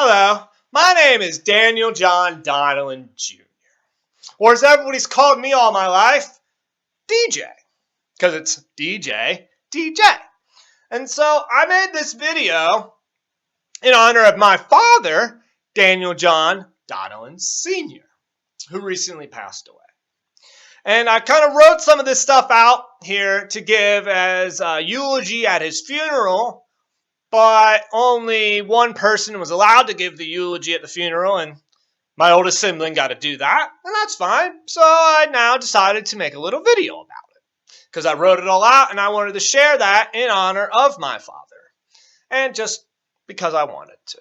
Hello, my name is Daniel John Donnellon Jr., or as everybody's called me all my life, DJ, because it's DJ. And so I made this video in honor of my father, Daniel John Donnellon Sr., who recently passed away. And I kind of wrote some of this stuff out here to give as a eulogy at his funeral, but only one person was allowed to give the eulogy at the funeral, and my oldest sibling got to do that, and that's fine. So I now decided to make a little video about it, because I wrote it all out, and I wanted to share that in honor of my father, and just because I wanted to.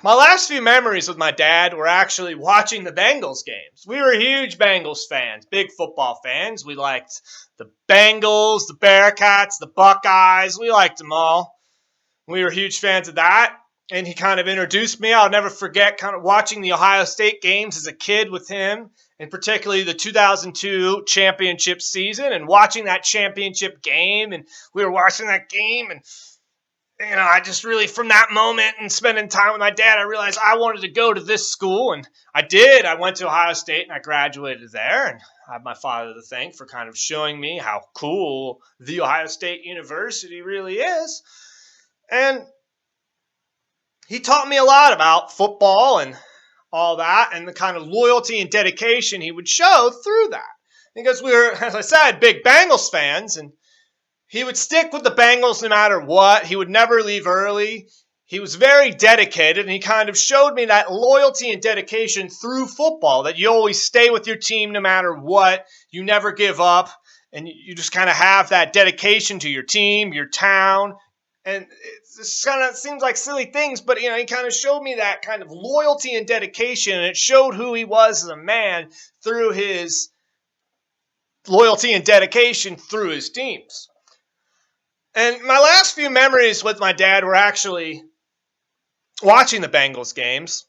My last few memories with my dad were actually watching the Bengals games. We were huge Bengals fans, big football fans. We liked the Bengals, the Bearcats, the Buckeyes. We liked them all. We were huge fans of that. And he kind of introduced me. I'll never forget kind of watching the Ohio State games as a kid with him, and particularly the 2002 championship season, and watching that championship game. And we were watching that game, and I just really, from that moment and spending time with my dad, I realized I wanted to go to this school, and I did. I went to Ohio State, and I graduated there, and I have my father to thank for kind of showing me how cool the Ohio State University really is. And he taught me a lot about football and all that, and the kind of loyalty and dedication he would show through that. Because we were, as I said, big Bengals fans, and he would stick with the Bengals no matter what. He would never leave early. He was very dedicated, and he kind of showed me that loyalty and dedication through football, that you always stay with your team no matter what. You never give up, and you just kind of have that dedication to your team, your town. And it just kind of seems like silly things, but he kind of showed me that kind of loyalty and dedication, and it showed who he was as a man through his loyalty and dedication through his teams. And my last few memories with my dad were actually watching the Bengals games.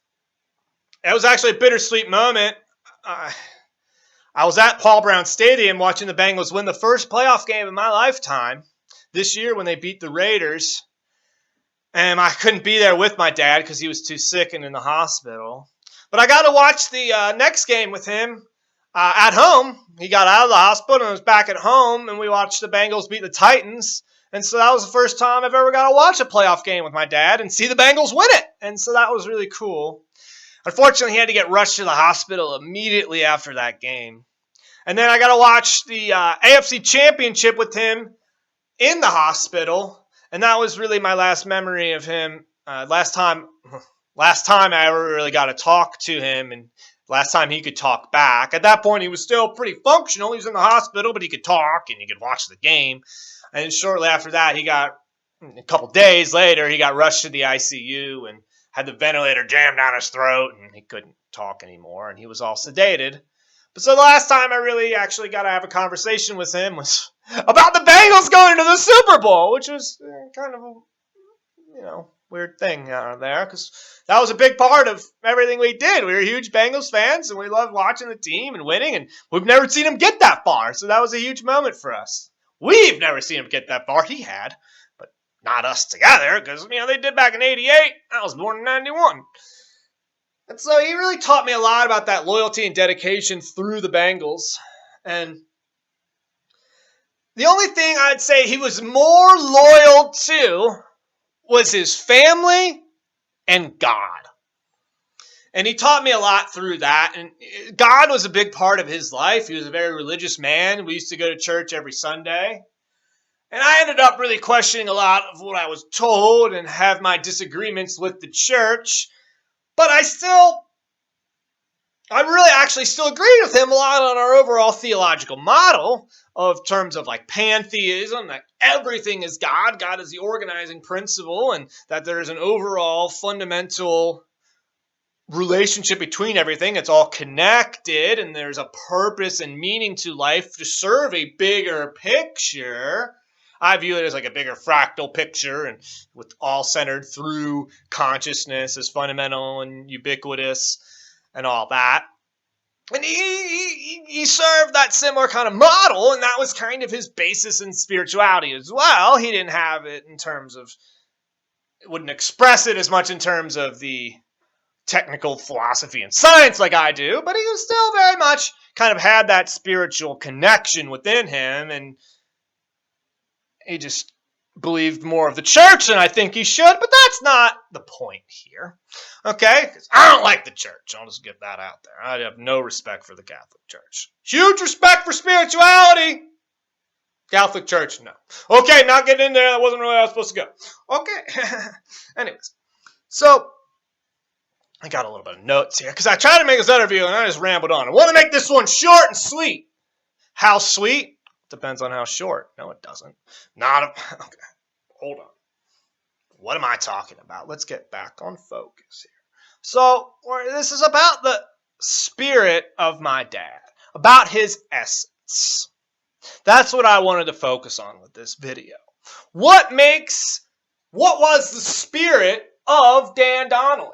It was actually a bittersweet moment. I was at Paul Brown Stadium watching the Bengals win the first playoff game of my lifetime this year when they beat the Raiders. And I couldn't be there with my dad because he was too sick and in the hospital. But I got to watch the next game with him at home. He got out of the hospital and was back at home, and we watched the Bengals beat the Titans. And so that was the first time I've ever got to watch a playoff game with my dad and see the Bengals win it. And so that was really cool. Unfortunately, he had to get rushed to the hospital immediately after that game. And then I got to watch the AFC Championship with him in the hospital. And that was really my last memory of him. Last time I ever really got to talk to him, and last time he could talk back. At that point, he was still pretty functional. He was in the hospital, but he could talk and he could watch the game. And shortly after that, a couple days later, he got rushed to the ICU and had the ventilator jammed down his throat, and he couldn't talk anymore, and he was all sedated. But so the last time I really actually got to have a conversation with him was about the Bengals going to the Super Bowl, which was kind of a, weird thing there, because that was a big part of everything we did. We were huge Bengals fans, and we loved watching the team and winning, and we've never seen him get that far, so that was a huge moment for us. We've never seen him get that far. He had, but not us together, because, they did back in 88. I was born in 91. And so he really taught me a lot about that loyalty and dedication through the Bengals. And the only thing I'd say he was more loyal to was his family and God. And he taught me a lot through that. And God was a big part of his life. He was a very religious man. We used to go to church every Sunday. And I ended up really questioning a lot of what I was told and have my disagreements with the church. But I really actually still agreed with him a lot on our overall theological model of terms of like pantheism, that everything is God. God is the organizing principle, and that there is an overall fundamental relationship between everything. It's all connected, and there's a purpose and meaning to life to serve a bigger picture. I view it as like a bigger fractal picture, and with all centered through consciousness as fundamental and ubiquitous and all that. And he served that similar kind of model, and that was kind of his basis in spirituality as well. He didn't have it in terms of wouldn't express it as much in terms of the technical philosophy and science like I do, but he was still very much kind of had that spiritual connection within him, and he just believed more of the church than I think he should, but that's not the point here. Okay? 'Cause I don't like the church. I'll just get that out there. I have no respect for the Catholic Church. Huge respect for spirituality. Catholic Church, no. Okay, not getting in there. That wasn't really how I was supposed to go. Okay. Anyways, so I got a little bit of notes here because I tried to make this interview and I just rambled on. I want to make this one short and sweet. How sweet? Depends on how short. No, it doesn't. Not a, okay. Hold on. What am I talking about? Let's get back on focus here. So this is about the spirit of my dad, about his essence. That's what I wanted to focus on with this video. What was the spirit of Dan Donnellon?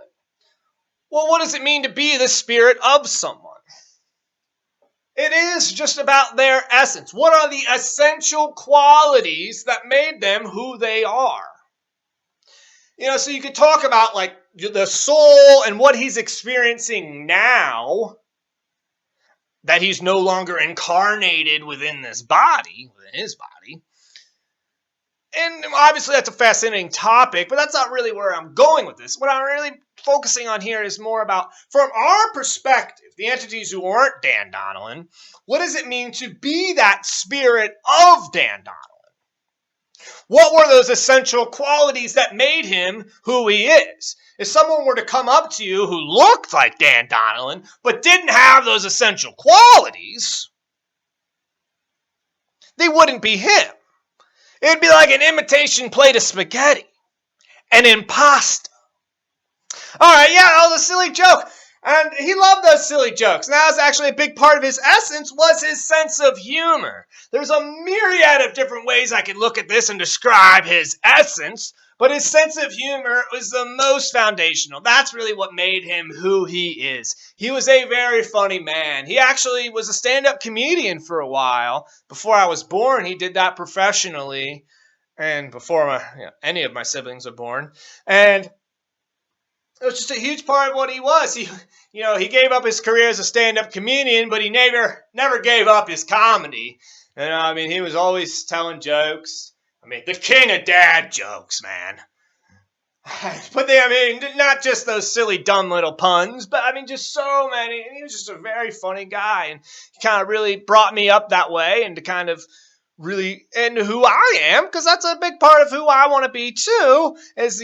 Well, what does it mean to be the spirit of someone? It is just about their essence. What are the essential qualities that made them who they are? So you could talk about like the soul and what he's experiencing now, that he's no longer incarnated within this body, within his body. And obviously that's a fascinating topic, but that's not really where I'm going with this. What I'm really focusing on here is more about, from our perspective, the entities who aren't Dan Donnellon, what does it mean to be that spirit of Dan Donnellon? What were those essential qualities that made him who he is? If someone were to come up to you who looked like Dan Donnellon, but didn't have those essential qualities, they wouldn't be him. It would be like an imitation plate of spaghetti. An impasta. All right, yeah, the silly joke. And he loved those silly jokes. And that was actually a big part of his essence, was his sense of humor. There's a myriad of different ways I could look at this and describe his essence, but his sense of humor was the most foundational. That's really what made him who he is. He was a very funny man. He actually was a stand-up comedian for a while. Before I was born, he did that professionally, and before any of my siblings were born. And it was just a huge part of what he was. He gave up his career as a stand-up comedian, but he never gave up his comedy. And he was always telling jokes. The king of dad jokes, man. But not just those silly, dumb little puns, but just so many. And he was just a very funny guy, and he kind of really brought me up that way, and to kind of really into who I am, because that's a big part of who I want to be too, is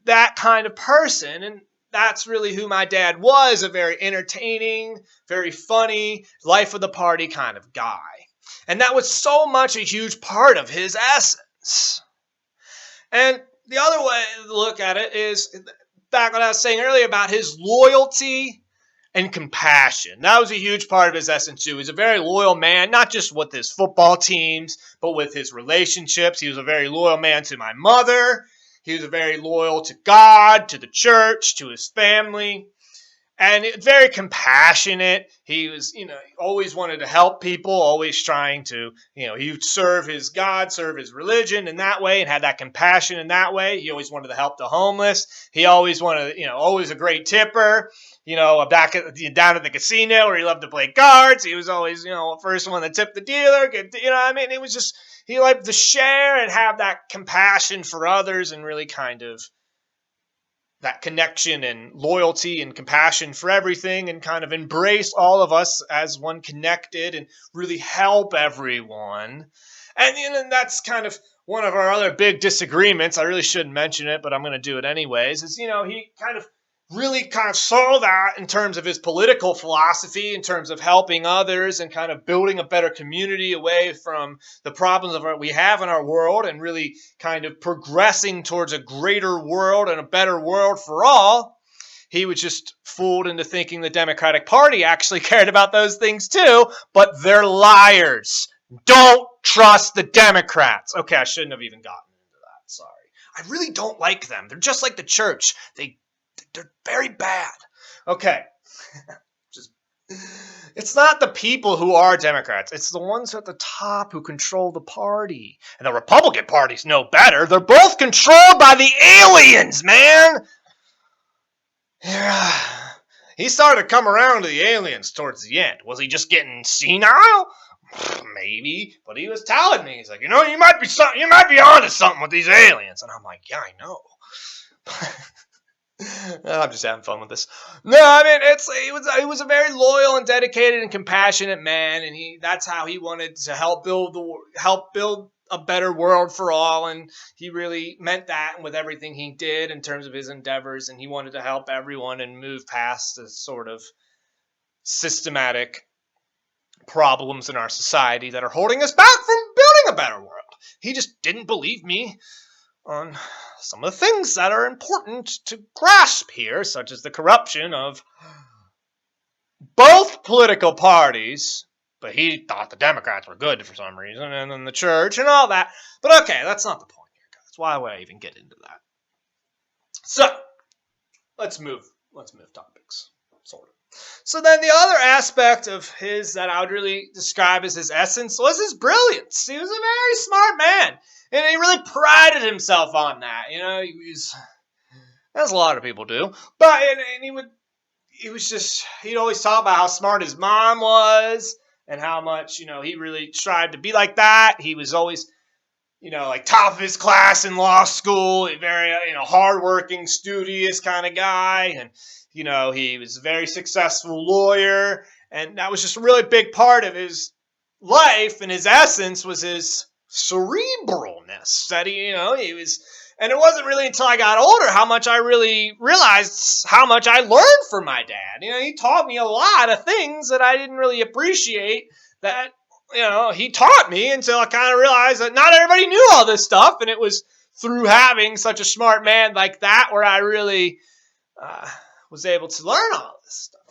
that kind of person. And that's really who my dad was, a very entertaining, very funny, life of the party kind of guy. And that was so much a huge part of his essence. And the other way to look at it is back what I was saying earlier about his loyalty and compassion. That was a huge part of his essence too. He's a very loyal man, not just with his football teams, but with his relationships. He was a very loyal man to my mother. He was very loyal to God, to the church, to his family. And very compassionate. He was, always wanted to help people, always trying to, he would serve his God, serve his religion in that way, and had that compassion in that way. He always wanted to help the homeless. He always wanted, always a great tipper. Down at the casino where he loved to play cards. He was always, first one to tip the dealer. It was just, he liked to share and have that compassion for others, and really kind of that connection and loyalty and compassion for everything, and kind of embrace all of us as one connected and really help everyone. And that's kind of one of our other big disagreements. I really shouldn't mention it, but I'm going to do it anyways. Is, he really kind of saw that in terms of his political philosophy, in terms of helping others and kind of building a better community away from the problems we have in our world, and really kind of progressing towards a greater world and a better world for all. He was just fooled into thinking the Democratic Party actually cared about those things too, but they're liars. Don't trust the Democrats. Okay, I shouldn't have even gotten into that. Sorry. I really don't like them. They're just like the church. They're very bad. Okay. It's not the people who are Democrats. It's the ones at the top who control the party. And the Republican Party's no better. They're both controlled by the aliens, man. Yeah. He started to come around to the aliens towards the end. Was he just getting senile? Maybe, but he was telling me, he's like, you might be onto something with these aliens, and I'm like, yeah, I know. I'm just having fun with this. No, I mean, he was a very loyal and dedicated and compassionate man, and that's how he wanted to help build a better world for all, and he really meant that with everything he did in terms of his endeavors, and he wanted to help everyone and move past the sort of systematic problems in our society that are holding us back from building a better world. He just didn't believe me on some of the things that are important to grasp here, such as the corruption of both political parties. But he thought the Democrats were good for some reason, and then the church and all that. But okay, that's not the point here, guys. Why would I even get into that? So, let's move topics, sort of. So then the other aspect of his that I would really describe as his essence was his brilliance. He was a very smart man, and he really prided himself on that. As a lot of people do. But he'd always talk about how smart his mom was and how much, he really tried to be like that. He was always, like top of his class in law school, a very, hardworking, studious kind of guy. And, he was a very successful lawyer. And that was just a really big part of his life, and his essence was his cerebralness. That he was. And it wasn't really until I got older how much I really realized how much I learned from my dad. He taught me a lot of things that I didn't really appreciate that, he taught me until I kind of realized that not everybody knew all this stuff. And it was through having such a smart man like that where I really was able to learn all this stuff.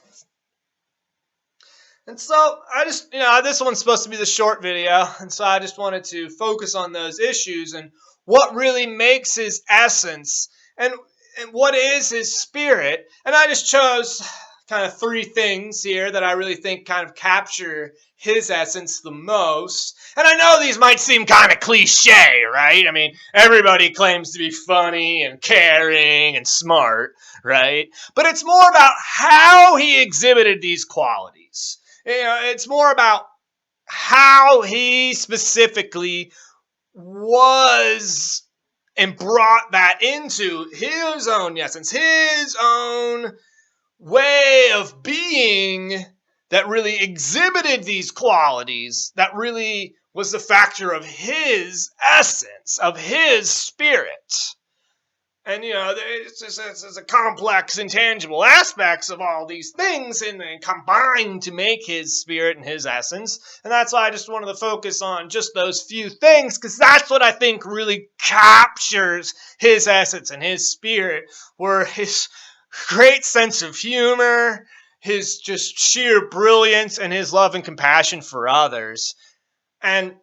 And so I just, this one's supposed to be the short video. And so I just wanted to focus on those issues and what really makes his essence and what is his spirit. And I just chose kind of 3 things here that I really think kind of capture his essence the most. And I know these might seem kind of cliche, right? I mean, everybody claims to be funny and caring and smart, right? But it's more about how he exhibited these qualities. It's more about how he specifically was and brought that into his own essence, his own way of being that really exhibited these qualities, that really was the factor of his essence, of his spirit. And, it's a complex, intangible aspects of all these things and combined to make his spirit and his essence. And that's why I just wanted to focus on just those few things, because that's what I think really captures his essence and his spirit, were his great sense of humor, his just sheer brilliance, and his love and compassion for others. And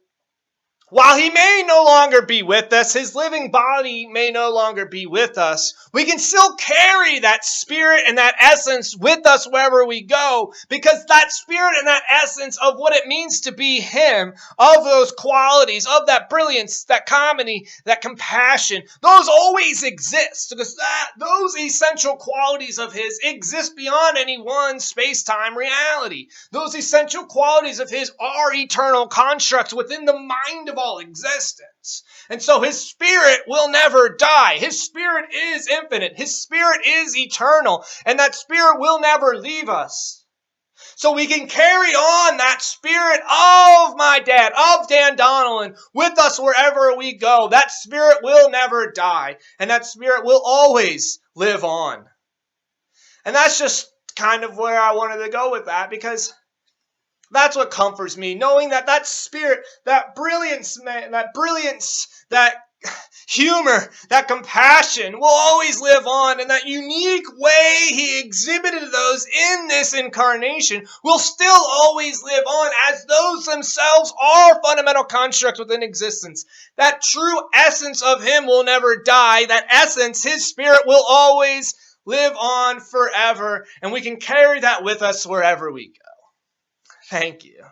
while he may no longer be with us, his living body may no longer be with us, we can still carry that spirit and that essence with us wherever we go, because that spirit and that essence of what it means to be him, of those qualities, of that brilliance, that comedy, that compassion, those always exist, because those essential qualities of his exist beyond any one space-time reality. Those essential qualities of his are eternal constructs within the mind of all existence. And so his spirit will never die. His spirit is infinite. His spirit is eternal. And that spirit will never leave us. So we can carry on that spirit of my dad, of Dan Donnellon, with us wherever we go. That spirit will never die. And that spirit will always live on. And that's just kind of where I wanted to go with that, because that's what comforts me, knowing that spirit, that brilliance, that humor, that compassion will always live on, and that unique way he exhibited those in this incarnation will still always live on, as those themselves are fundamental constructs within existence. That true essence of him will never die. That essence, his spirit, will always live on forever, and we can carry that with us wherever we go. Thank you.